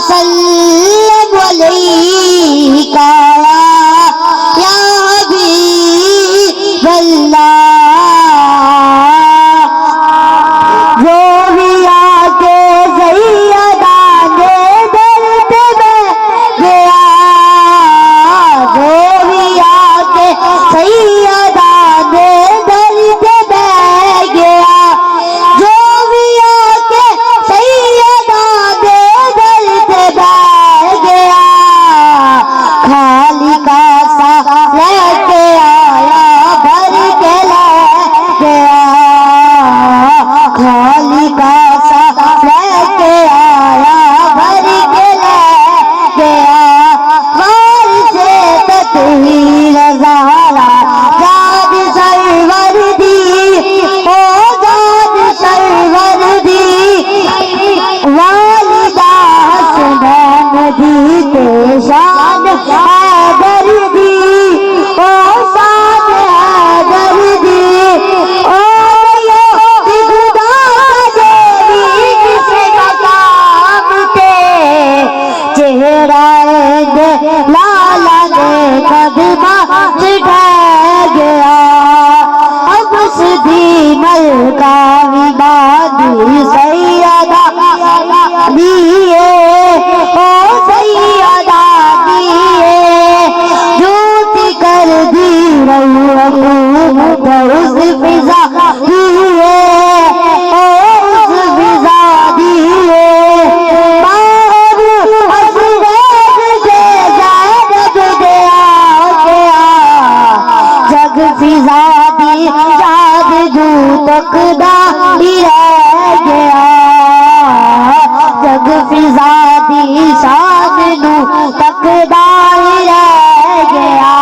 وسلم علیکا یا حبیب اللہ۔ جو بھی آکے سیدہ نے درد میں گیا، جو بھی آکے سیدہ نے درد میں گیا، جو بھی آکے سیدہ نے درد میں گیا، خالی کاسا لے کے آیا بھر کے لے گیا، خالی کاسا لے کے آیا بھر کے لے گیا، وارث تطہیر زہرا جاد سرور دی، او جاد سرور دی، والدہ حسنین دی تے شان حیدر دی، او شان حیدر دی، او خدا دیوی جس مقام پہ چہرہ لالا نے قدمہ سے ٹھہر گیا، اب سدھی ملکہ عبادی سیدہ دیئے، او سیدہ دیئے، جوتی کر دی روح اس فضا دیئے، او اس فضا دیئے، باہر اسوید سے زینب دیا گیا، جگ فضا دی شاد جو تک داری رہ گیا، جگ فضا دی شاد جو تک داری رہ گیا،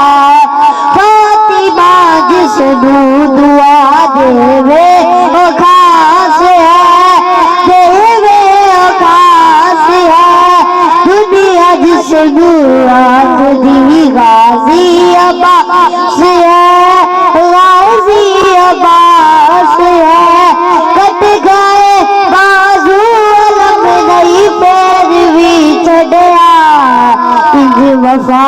فاطمہ جس نو دعا دیوے او خاص ہے، دیوے او خاص ہے، دنیا جس نو آنکھ دی غازی عباس ہے، غازی عباس ہے، کٹ گئے بازو علم نہیں پیروی چھڑیا، انج وفا